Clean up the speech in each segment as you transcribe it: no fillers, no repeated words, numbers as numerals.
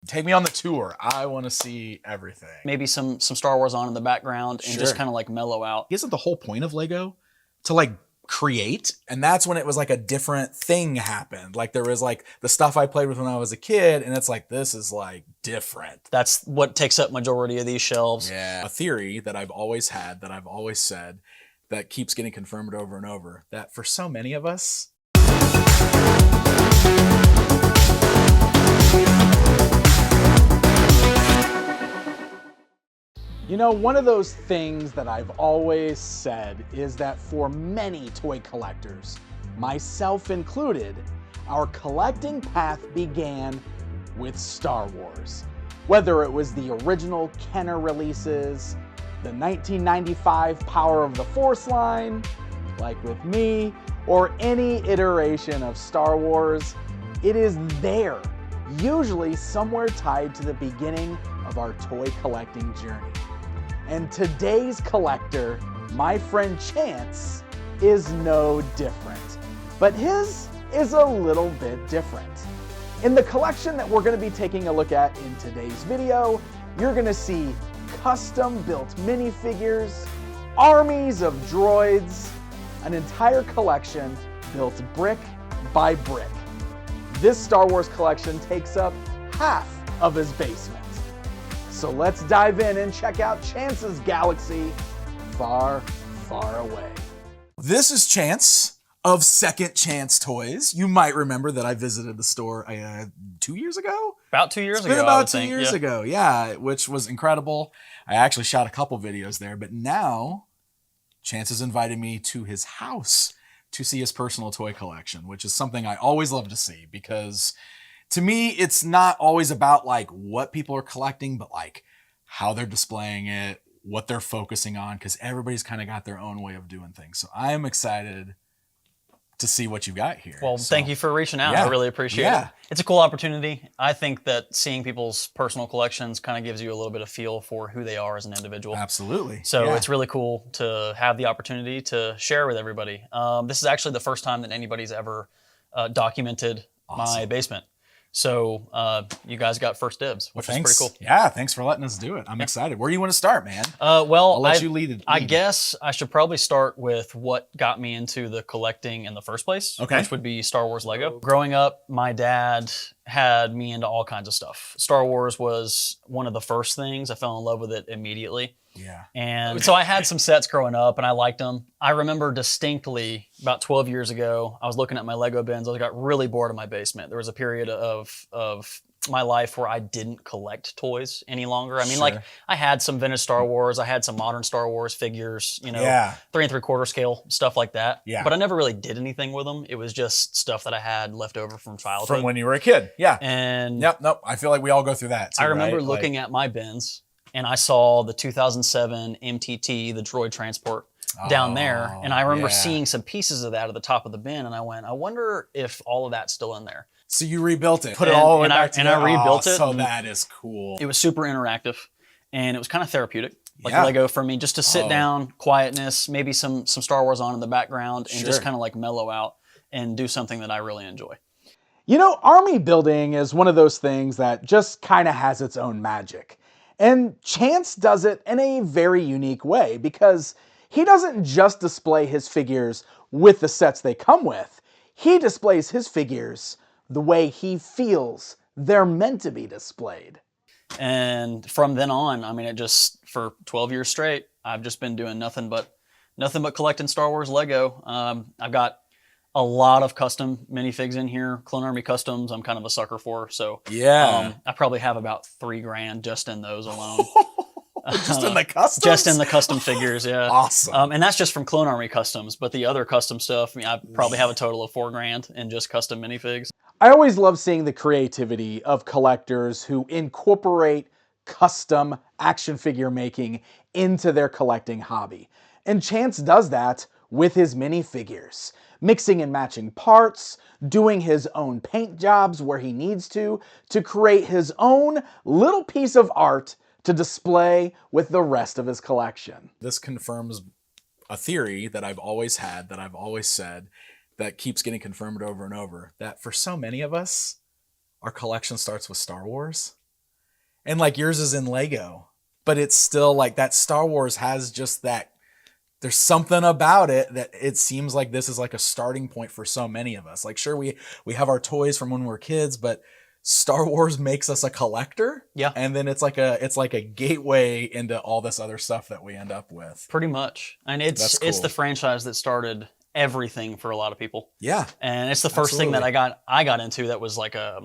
Take me on the tour. I want to see everything. Maybe some Star Wars on in the background and just kind of like mellow out. Isn't the whole point of Lego to like create? And that's when it was like a different thing happened. Like there was like the stuff I played with when I was a kid, and it's like, this is like different. That's what takes up majority of these shelves. Yeah. A theory that I've always had, that I've always said, that keeps getting confirmed over and over, that for so many of us, you know, one of those things that I've always said is that for many toy collectors, myself included, our collecting path began with Star Wars. Whether it was the original Kenner releases, the 1995 Power of the Force line, like with me, or any iteration of Star Wars, it is there, usually somewhere tied to the beginning of our toy collecting journey. And today's collector, my friend Chance, is no different. But his is a little bit different. In the collection that we're going to be taking a look at in today's video, you're going to see custom-built minifigures, armies of droids, an entire collection built brick by brick. This Star Wars collection takes up half of his basement. So let's dive in and check out Chance's galaxy far, far away. this is Chance of Second Chance Toys. You might remember that I visited the store 2 years ago? About 2 years It's ago. been about 2 years ago, yeah, which was incredible. I actually shot a couple videos there, but now Chance has invited me to his house to see his personal toy collection, which is something I always love to see because to me, it's not always about like what people are collecting, but like how they're displaying it, what they're focusing on, because everybody's kind of got their own way of doing things. So I am excited to see what you got here. Well, thank you for reaching out. Yeah, I really appreciate it. It's a cool opportunity. I think that seeing people's personal collections kind of gives you a little bit of feel for who they are as an individual. Absolutely. So it's really cool to have the opportunity to share with everybody. This is actually the first time that anybody's ever documented my basement. So you guys got first dibs, which is pretty cool. Yeah, thanks for letting us do it. I'm excited. Where do you want to start, man? Well, I'll let you lead it. I guess I should probably start with what got me into the collecting in the first place, which would be Star Wars Lego. Growing up, my dad had me into all kinds of stuff. Star Wars was one of the first things. I fell in love with it immediately. Yeah. And so I had some sets growing up and I liked them. I remember distinctly about 12 years ago, I was looking at my Lego bins. I got really bored in my basement. There was a period of my life where I didn't collect toys any longer. I mean, like I had some vintage Star Wars. I had some modern Star Wars figures, you know, 3 3/4 scale, stuff like that. Yeah. But I never really did anything with them. It was just stuff that I had left over from childhood. From when you were a kid. Yeah. And Nope. I feel like we all go through that too, I remember looking at my bins and I saw the 2007 MTT, the droid transport, down there. And I remember seeing some pieces of that at the top of the bin. And I went, I wonder if all of that's still in there. So you rebuilt it, put it all the way back together. And I rebuilt it. So that is cool. It was super interactive and it was kind of therapeutic. Like Lego for me, just to sit down, quietness, maybe some Star Wars on in the background and just kind of like mellow out and do something that I really enjoy. You know, army building is one of those things that just kind of has its own magic. And Chance does it in a very unique way because he doesn't just display his figures with the sets they come with. He displays his figures the way he feels they're meant to be displayed. And from then on, I mean, it just, for 12 years straight, I've just been doing nothing but collecting Star Wars Lego. I've got a lot of custom minifigs in here. Clone Army Customs, I'm kind of a sucker for. So I probably have about $3,000 just in those alone. Just in the customs? Just in the custom figures, yeah. Awesome. And that's just from Clone Army Customs. But the other custom stuff, I mean, I probably have a total of $4,000 in just custom minifigs. I always love seeing the creativity of collectors who incorporate custom action figure making into their collecting hobby. And Chance does that with his minifigures, mixing and matching parts, doing his own paint jobs where he needs to create his own little piece of art to display with the rest of his collection. This confirms a theory that I've always had, that I've always said, that keeps getting confirmed over and over, that for so many of us, our collection starts with Star Wars. And like yours is in Lego, but it's still like that Star Wars has just that. There's something about it that it seems like this is like a starting point for so many of us. Like, sure, we have our toys from when we were kids, but Star Wars makes us a collector. Yeah. And then it's like a gateway into all this other stuff that we end up with. Pretty much. And it's That's it's cool. the franchise that started everything for a lot of people. Yeah. And it's the first thing that Absolutely. I got into that was like a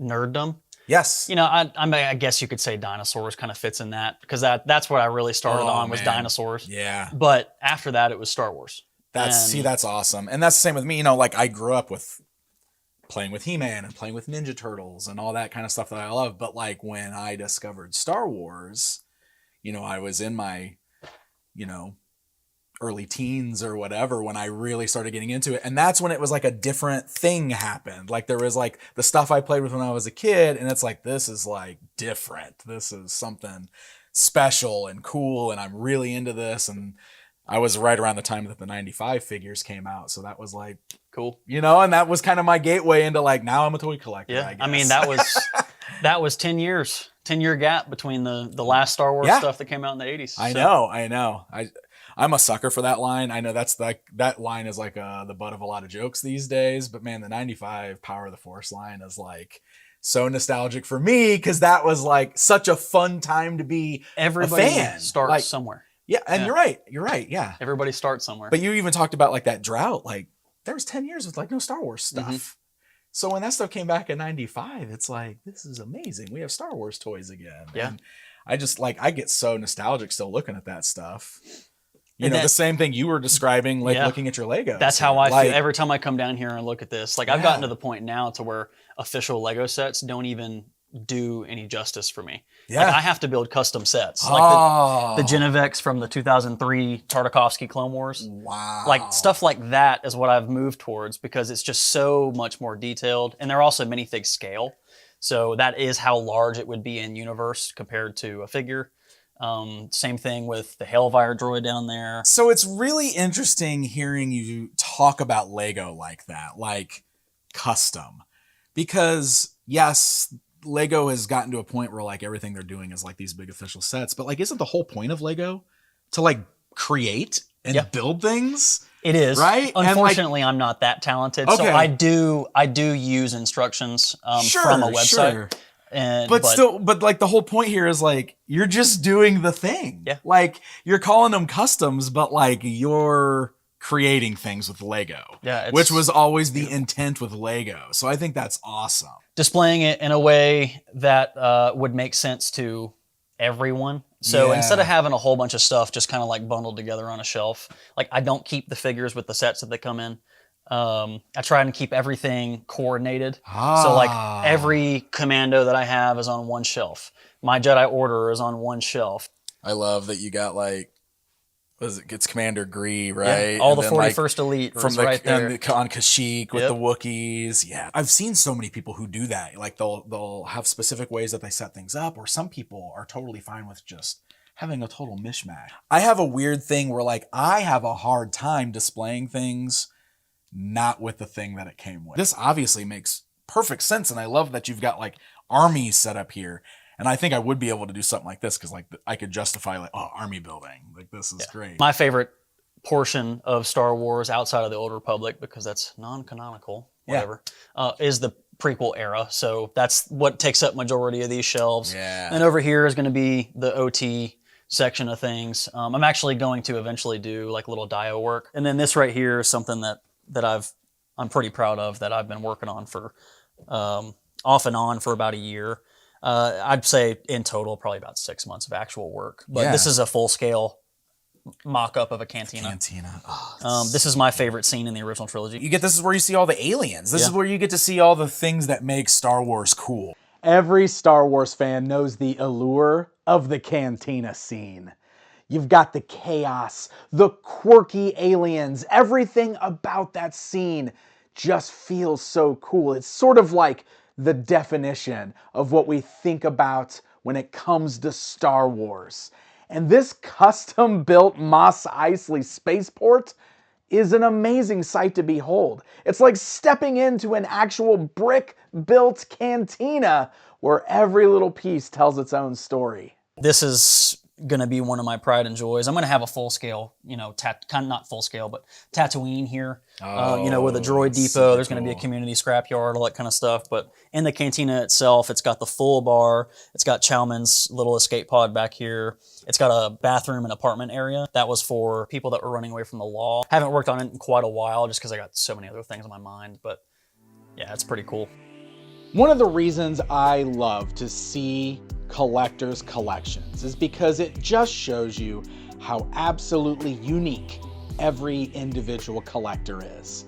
nerddom. Yes. You know, I guess you could say dinosaurs kind of fits in that because that's what I really started Oh, on was man. dinosaurs. Yeah. But after that, it was Star Wars. That's And- that's awesome. And that's the same with me. You know, like I grew up with playing with He-Man and playing with Ninja Turtles and all that kind of stuff that I love. But like when I discovered Star Wars, you know, I was in my, you know, early teens or whatever when I really started getting into it. And that's when it was like a different thing happened. Like there was like the stuff I played with when I was a kid, and it's like, this is like different. This is something special and cool, and I'm really into this. And I was right around the time that the 95 figures came out. So that was like, Cool. you know, and that was kind of my gateway into like, now I'm a toy collector. Yeah. I mean, guess. that was 10 years, 10-year gap between the last Star Wars Yeah. stuff that came out in the 80s. I So, know. I'm a sucker for that line. I know that's like that line is like the butt of a lot of jokes these days. But man, the 95 Power of the Force line is like so nostalgic for me because that was like such a fun time to be Everybody a fan. starts Like, somewhere. yeah, and Yeah. you're right. You're right. Yeah. Everybody starts somewhere. But you even talked about like that drought. Like there was 10 years with like no Star Wars stuff. Mhm. So when that stuff came back in 95, it's like, this is amazing. We have Star Wars toys again. Yeah. And I just like, I get so nostalgic still looking at that stuff. You And know, that- the same thing you were describing, like Yeah. looking at your Legos. That's how I Like, feel every time I come down here and look at this. Like I've Yeah. gotten to the point now to where official Lego sets don't even do any justice for me. Yeah. Like I have to build custom sets. Like Oh, the Genevex from the 2003 Tartakovsky Clone Wars. wow. Like stuff like that is what I've moved towards because it's just so much more detailed. And they're also minifig scale. So that is how large it would be in universe compared to a figure. Same thing with the Hellfire droid down there. So it's really interesting hearing you talk about Lego like that, like custom. Because yes, Lego has gotten to a point where like everything they're doing is like these big official sets, but like isn't the whole point of Lego to like create and Yeah. build things? It is. Right? And, like- Unfortunately, I'm not that talented. So Okay. I do use instructions from a website. Sure. And, But like the whole point here is like you're just doing the thing. Yeah. Like you're calling them customs, but like you're creating things with Lego. Yeah, it's which was always the intent with Lego. So I think that's awesome. displaying it in a way that would make sense to everyone. So Yeah. instead of having a whole bunch of stuff just kind of like bundled together on a shelf, like I don't keep the figures with the sets that they come in. I try and keep everything coordinated. So like every commando that I have is on one shelf. My Jedi Order is on one shelf. I love that you got like, it's Commander Gree, right? Yeah, all And the then, 41st Elite from is the right there. on Kashyyyk with Yep. the Wookiees. Yeah, I've seen so many people who do that. Like they'll have specific ways that they set things up, or some people are totally fine with just having a total mishmash. I have a weird thing where like I have a hard time displaying things not with the thing that it came with. This obviously makes perfect sense, and I love that you've got like armies set up here. And I think I would be able to do something like this because like I could justify like, oh, army building. Like this is great. My favorite portion of Star Wars outside of the Old Republic, because that's non-canonical, whatever, is the prequel era. So that's what takes up majority of these shelves. Yeah. And over here is going to be the OT section of things. I'm actually going to eventually do like little dio work. And then this right here is something that I'm pretty proud of that I've been working on for off and on for about a year. I'd say in total probably about 6 months of actual work. But this is a full-scale mock-up of a cantina. Oh, This is my favorite scene in the original trilogy. this is where you see all the aliens. This is where you get to see all the things that make Star Wars cool. Every Star Wars fan knows the allure of the cantina scene. You've got the chaos, the quirky aliens, everything about that scene just feels so cool. It's sort of like the definition of what we think about when it comes to Star Wars. And this custom-built Mos Eisley spaceport is an amazing sight to behold. It's like stepping into an actual brick-built cantina where every little piece tells its own story. This is going to be one of my pride and joys. I'm going to have a full scale, kind of not full scale, but Tatooine here, with a droid depot. There's going to be a community scrapyard, all that kind of stuff. But in the cantina itself, it's got the full bar. It's got Chalman's little escape pod back here. It's got a bathroom and apartment area. That was for people that were running away from the law. Haven't worked on it in quite a while just because I got so many other things on my mind. But yeah, it's pretty cool. One of the reasons I love to see collectors' collections is because it just shows you how absolutely unique every individual collector is.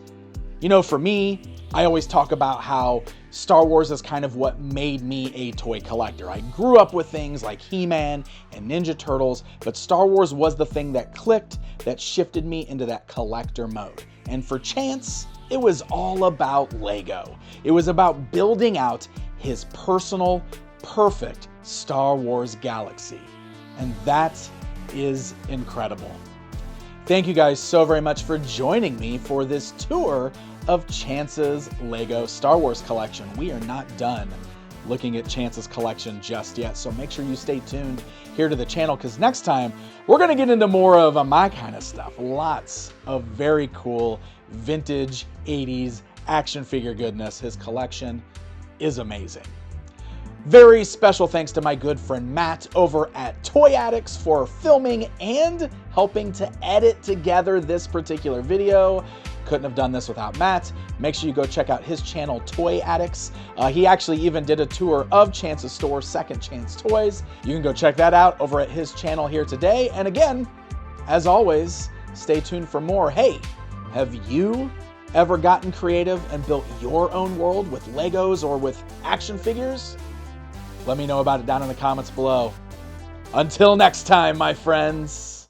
For me, I always talk about how Star Wars is kind of what made me a toy collector. I grew up with things like He-Man and Ninja Turtles, but Star Wars was the thing that clicked, that shifted me into that collector mode. And for Chance, it was all about Lego. It was about building out his personal, perfect Star Wars galaxy. And that is incredible. Thank you guys so very much for joining me for this tour of Chance's Lego Star Wars collection. We are not done looking at Chance's collection just yet, so make sure you stay tuned here to the channel, because next time we're going to get into more of my kind of stuff. Lots of very cool vintage 80s action figure goodness. His collection is amazing. Very special thanks to my good friend Matt over at Toy Addicts for filming and helping to edit together this particular video. Couldn't have done this without Matt. Make sure you go check out his channel, Toy Addicts. He actually even did a tour of Chance's store, Second Chance Toys. You can go check that out over at his channel here today. And again, as always, stay tuned for more. Hey, have you ever gotten creative and built your own world with Legos or with action figures? Let me know about it down in the comments below. Until next time, my friends.